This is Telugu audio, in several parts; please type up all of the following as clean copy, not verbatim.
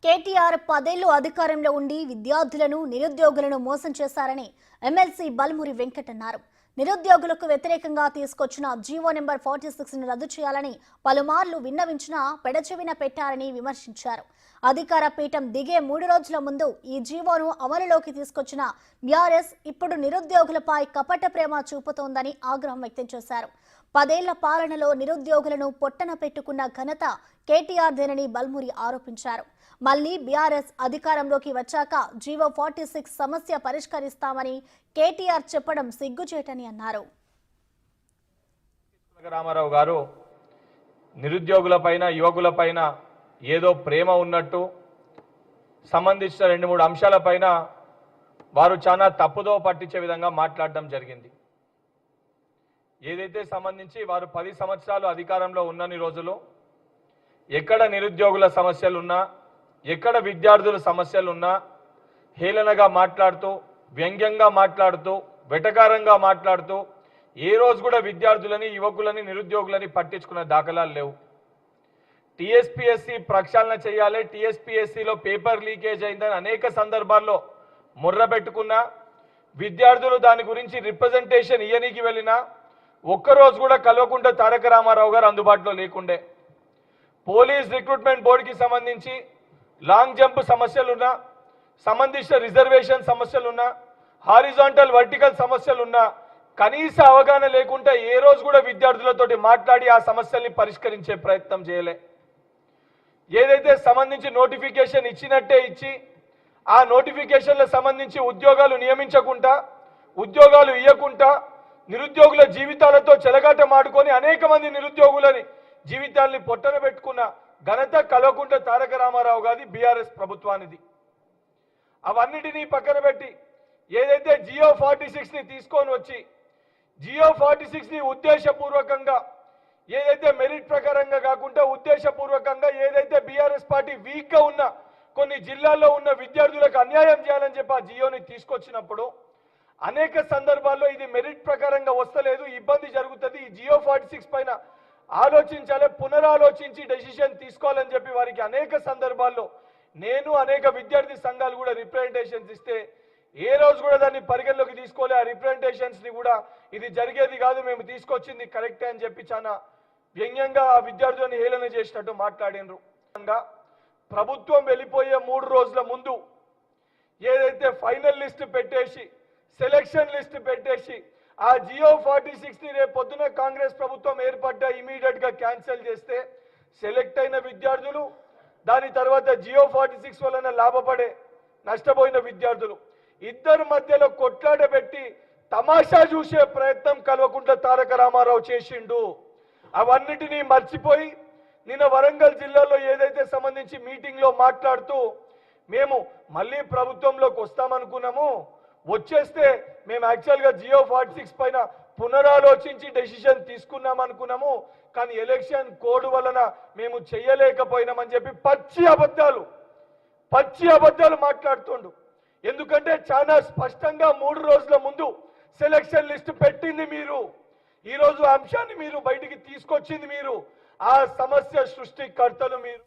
కేటీఆర్ 10 ఏళ్లు అధికారంలో ఉండి విద్యార్థులను నిరుద్యోగులను మోసం చేశారని ఎమ్మెల్సీ బల్మురి వెంకట్ అన్నారు. నిరుద్యోగులకు వ్యతిరేకంగా తీసుకొచ్చిన జీవో నెంబర్ 46ను రద్దు చేయాలని పలుమార్లు విన్నవించినా పెడచెవిన పెట్టారని విమర్శించారు. అధికార పీఠం దిగే 3 రోజుల ముందు ఈ జీవోను అమలులోకి తీసుకొచ్చిన బీఆర్ఎస్ ఇప్పుడు నిరుద్యోగులపై కపట ప్రేమ చూపుతోందని ఆగ్రహం వ్యక్తం చేశారు. 10 ఏళ్ల పాలనలో నిరుద్యోగులను పొట్టన పెట్టుకున్న ఘనత కేటీఆర్దేనని బల్మురి ఆరోపించారు. మళ్లీ బీఆర్ఎస్ అధికారంలోకి వచ్చాక జీవో 46 సమస్య పరిష్కరిస్తామని కేటీఆర్ చెప్పడం సిగ్గుచేటని అన్నారు. రామారావు గారు నిరుద్యోగులపైన యువకులపైన ఏదో ప్రేమ ఉన్నట్టు సంబంధించిన 2-3 అంశాలపైన వారు చాలా తప్పుదో పట్టించే విధంగా మాట్లాడడం జరిగింది. ఏదైతే సంబంధించి వారు 10 సంవత్సరాలు అధికారంలో ఉన్నన్ని రోజులు ఎక్కడ నిరుద్యోగుల సమస్యలున్నా ఎక్కడ విద్యార్థుల సమస్యలున్నా హేళనగా మాట్లాడుతూ వ్యంగ్యంగా మాట్లాడుతూ వెటకారంగా మాట్లాడుతూ ఏ రోజు కూడా విద్యార్థులని యువకులని నిరుద్యోగులని పట్టించుకున్న దాఖలాలు లేవు. టీఎస్పీఎస్సీ ప్రక్షాళన చేయాలి, టీఎస్పీఎస్సీలో పేపర్ లీకేజ్ అయిందని అనేక సందర్భాల్లో ముర్ర పెట్టుకున్నా విద్యార్థులు దాని గురించి రిప్రజెంటేషన్ ఇయ్యనీకి వెళ్ళినా ఒక్కరోజు కూడా కలవకుండా తారక రామారావు గారు అందుబాటులో లేకుండే. పోలీస్ రిక్రూట్మెంట్ బోర్డుకి సంబంధించి లాంగ్ జంప్ సమస్యలున్నా, సంబంధించిన రిజర్వేషన్ సమస్యలున్నా, హారిజాంటల్ వర్టికల్ సమస్యలున్నా కనీస అవగాహన లేకుండా ఏ రోజు కూడా విద్యార్థులతోటి మాట్లాడి ఆ సమస్యల్ని పరిష్కరించే ప్రయత్నం చేయలే. ఏదైతే సంబంధించి నోటిఫికేషన్ ఇచ్చినట్టే ఇచ్చి ఆ నోటిఫికేషన్లకు సంబంధించి ఉద్యోగాలు నియమించకుండా ఉద్యోగాలు ఇవ్వకుండా నిరుద్యోగుల జీవితాలతో చెలగాట మాడుకొని అనేక మంది నిరుద్యోగులని జీవితాల్ని పొట్టన పెట్టుకున్న ఘనత కల్వకుంట్ల తారక రామారావు గారి బీఆర్ఎస్ ప్రభుత్వానిది. అవన్నిటినీ పక్కన పెట్టి ఏదైతే జియో 46ని తీసుకొని వచ్చి జియో 46ని ఉద్దేశపూర్వకంగా ఏదైతే మెరిట్ ప్రకారంగా కాకుండా ఉద్దేశపూర్వకంగా ఏదైతే బీఆర్ఎస్ పార్టీ వీక్గా ఉన్న కొన్ని జిల్లాల్లో ఉన్న విద్యార్థులకు అన్యాయం చేయాలని చెప్పి ఆ జియోని తీసుకొచ్చినప్పుడు అనేక సందర్భాల్లో ఇది మెరిట్ ప్రకారంగా వస్తలేదు, ఇబ్బంది జరుగుతుంది, ఈ జియో 46 పైన ఆలోచించాలి, పునరాలోచించి డెసిషన్ తీసుకోవాలని చెప్పి వారికి అనేక సందర్భాల్లో నేను అనేక విద్యార్థి సంఘాలు కూడా రిప్రజెంటేషన్స్ ఇస్తే ఏ రోజు కూడా దాన్ని పరిగణలోకి తీసుకోలే. ఆ రిప్రజెంటేషన్స్ని కూడా ఇది జరిగేది కాదు, మేము తీసుకొచ్చింది కరెక్టే అని చెప్పి చాలా వ్యంగ్యంగా ఆ విద్యార్థులను హేళన చేసినట్టు మాట్లాడినరు. ప్రభుత్వం వెళ్ళిపోయే 3 రోజుల ముందు ఏదైతే ఫైనల్ లిస్ట్ పెట్టేసి సెలక్షన్ లిస్ట్ పెట్టేసి ఆ జియో 46ని రేపు పొద్దున కాంగ్రెస్ ప్రభుత్వం ఏర్పడ్డా ఇమీడియట్ గా క్యాన్సిల్ చేస్తే సెలెక్ట్ అయిన విద్యార్థులు దాని తర్వాత జియో 46 వలన లాభపడే నష్టపోయిన విద్యార్థులు ఇద్దరి మధ్యలో కొట్లాడబెట్టి తమాషా చూసే ప్రయత్నం కల్వకుంట్ల తారక రామారావు చేసిండు. అవన్నిటినీ మర్చిపోయి నిన్న వరంగల్ జిల్లాలో ఏదైతే సంబంధించి మీటింగ్ లో మాట్లాడుతూ మేము మళ్ళీ ప్రభుత్వంలోకి వస్తామనుకున్నాము, వచ్చేస్తే మేము యాక్చువల్గా జియో 46 పైన పునరాలోచించి డెసిషన్ తీసుకున్నాం అనుకున్నాము, కానీ ఎలక్షన్ కోడ్ వలన మేము చెయ్యలేకపోయినామని చెప్పి పచ్చి అబద్ధాలు మాట్లాడుతుండు. ఎందుకంటే చాలా స్పష్టంగా 3 రోజుల ముందు సెలక్షన్ లిస్ట్ పెట్టింది మీరు, ఈరోజు అంశాన్ని మీరు బయటికి తీసుకొచ్చింది మీరు, ఆ సమస్య సృష్టికర్తలు మీరు.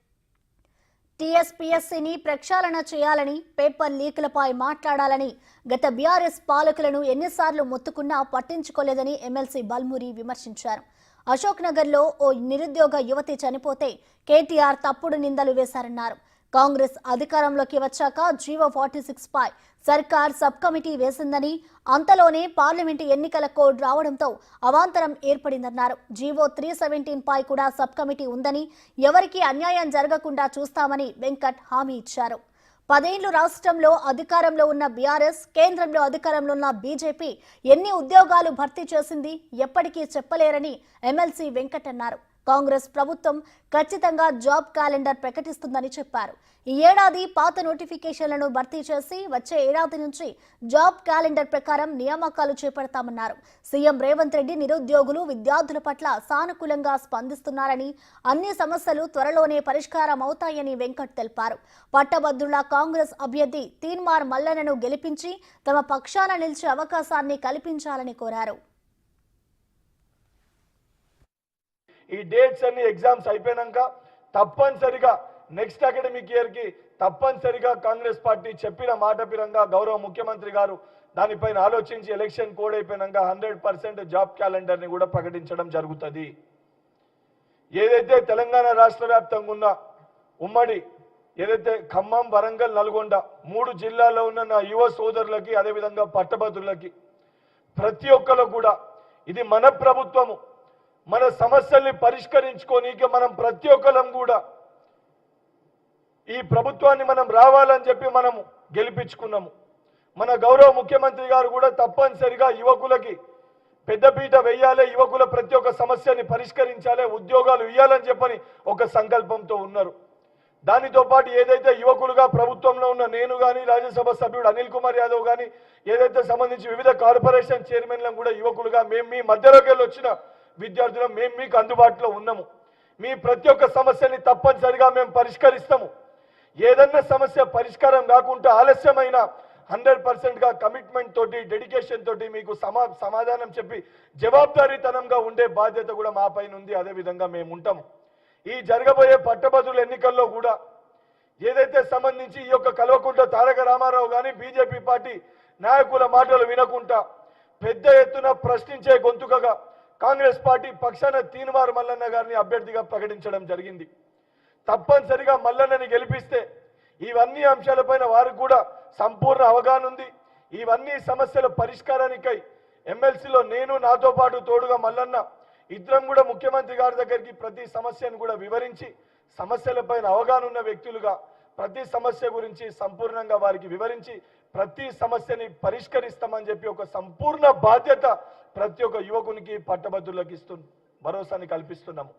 టీఎస్పీఎస్సీని ప్రక్షాళన చేయాలని, పేపర్ లీకులపై మాట్లాడాలని గత బీఆర్ఎస్ పాలకులను ఎన్నిసార్లు మొత్తుకున్నా పట్టించుకోలేదని ఎమ్మెల్సీ బల్మురి విమర్శించారు. అశోక్ నగర్లో ఓ నిరుద్యోగ యువతి చనిపోతే కేటీఆర్ తప్పుడు నిందలు వేశారన్నారు. కాంగ్రెస్ అధికారంలోకి వచ్చాక జీవో 46 పై సర్కార్ సబ్ కమిటీ వేసిందని, అంతలోనే పార్లమెంటు ఎన్నికల కోడ్ రావడంతో అవాంతరం ఏర్పడిందన్నారు. జీవో 317 పై కూడా సబ్ కమిటీ ఉందని, ఎవరికీ అన్యాయం జరగకుండా చూస్తామని వెంకట్ హామీ ఇచ్చారు. 10 ఏళ్లు రాష్ట్రంలో అధికారంలో ఉన్న బీఆర్ఎస్, కేంద్రంలో అధికారంలో ఉన్న బీజేపీ ఎన్ని ఉద్యోగాలు భర్తీ చేసింది ఎప్పటికీ చెప్పలేరని ఎమ్మెల్సీ వెంకట్ అన్నారు. కాంగ్రెస్ ప్రభుత్వం ఖచ్చితంగా జాబ్ క్యాలెండర్ ప్రకటిస్తుందని చెప్పారు. ఈ ఏడాది పాత నోటిఫికేషన్లను భర్తీ చేసి వచ్చే ఏడాది నుంచి జాబ్ క్యాలెండర్ ప్రకారం నియామకాలు చేపడతామన్నారు. సీఎం రేవంత్ రెడ్డి నిరుద్యోగులు, విద్యార్థుల పట్ల సానుకూలంగా స్పందిస్తున్నారని, అన్ని సమస్యలు త్వరలోనే పరిష్కారం అవుతాయని వెంకట్ తెలిపారు. పట్టభద్రుల కాంగ్రెస్ అభ్యర్థి తీన్మార్ మల్లన్నను గెలిపించి తమ పక్షాన నిలిచే అవకాశాన్ని కల్పించాలని కోరారు. ఈ డేట్స్ అన్ని ఎగ్జామ్స్ అయిపోయినాక తప్పనిసరిగా నెక్స్ట్ అకాడమిక్ ఇయర్ కి తప్పనిసరిగా కాంగ్రెస్ పార్టీ చెప్పిన మాట పరంగా గౌరవ ముఖ్యమంత్రి గారు దానిపైన ఆలోచించి ఎలక్షన్ కోడ్ అయిపోయినాక 100% జాబ్ క్యాలెండర్ని కూడా ప్రకటించడం జరుగుతుంది. ఏదైతే తెలంగాణ రాష్ట్ర వ్యాప్తంగా ఉన్న ఉమ్మడి ఏదైతే ఖమ్మం, వరంగల్, నల్గొండ 3 జిల్లాల్లో ఉన్న నా యువ సోదరులకి అదేవిధంగా పట్టభద్రులకి ప్రతి ఒక్కరు కూడా ఇది మన ప్రభుత్వము, మన సమస్యల్ని పరిష్కరించుకోనీకి మనం ప్రతి ఒక్కరం కూడా ఈ ప్రభుత్వాన్ని మనం రావాలని చెప్పి మనము గెలిపించుకున్నాము. మన గౌరవ ముఖ్యమంత్రి గారు కూడా తప్పనిసరిగా యువకులకి పెద్దపీట వేయాలి, యువకుల ప్రతి ఒక్క సమస్యని పరిష్కరించాలి, ఉద్యోగాలు ఇవ్వాలని చెప్పని ఒక సంకల్పంతో ఉన్నారు. దానితో పాటు ఏదైతే యువకులుగా ప్రభుత్వంలో ఉన్న నేను కానీ, రాజ్యసభ సభ్యుడు అనిల్ కుమార్ యాదవ్ కానీ, ఏదైతే సంబంధించి వివిధ కార్పొరేషన్ చైర్మన్లను కూడా యువకులుగా మేము మీ మధ్యలోకి వెళ్ళి వచ్చిన విద్యార్థులు మేము మీకు అందుబాటులో ఉన్నాము. మీ ప్రతి ఒక్క సమస్యని తప్పనిసరిగా మేము పరిష్కరిస్తాము. ఏదన్నా సమస్య పరిష్కారం కాకుండా ఆలస్యమైన 100%గా కమిట్మెంట్ తోటి, డెడికేషన్ తోటి మీకు సమాధానం చెప్పి జవాబుదారీతనంగా ఉండే బాధ్యత కూడా మా పైన ఉంది. అదేవిధంగా మేము ఉంటాము. ఈ జరగబోయే పట్టభద్రుల ఎన్నికల్లో కూడా ఏదైతే సంబంధించి ఈ యొక్క కల్వకుంట్ల తారక రామారావు కానీ బీజేపీ పార్టీ నాయకుల మాటలు వినకుండా పెద్ద ఎత్తున ప్రశ్నించే గొంతుకగా కాంగ్రెస్ పార్టీ పక్షాన తీన్మార్ మల్లన్న గారిని అభ్యర్థిగా ప్రకటించడం జరిగింది. తప్పనిసరిగా మల్లన్నని గెలిపిస్తే ఇవన్నీ అంశాలపైన వారికి కూడా సంపూర్ణ అవగాహన ఉంది. ఇవన్నీ సమస్యల పరిష్కారానికై ఎమ్మెల్సీలో నేను, నాతో పాటు తోడుగా మల్లన్న ఇద్దరం కూడా ముఖ్యమంత్రి గారి దగ్గరికి ప్రతి సమస్యను కూడా వివరించి సమస్యలపైన అవగాహన ఉన్న వ్యక్తులుగా ప్రతి సమస్య గురించి సంపూర్ణంగా వారికి వివరించి ప్రతి సమస్యని పరిష్కరిస్తామని చెప్పి ఒక సంపూర్ణ బాధ్యత ప్రతి ఒక్క యువకునికి, పట్టభద్రులకు భరోసాని కల్పిస్తున్నాము.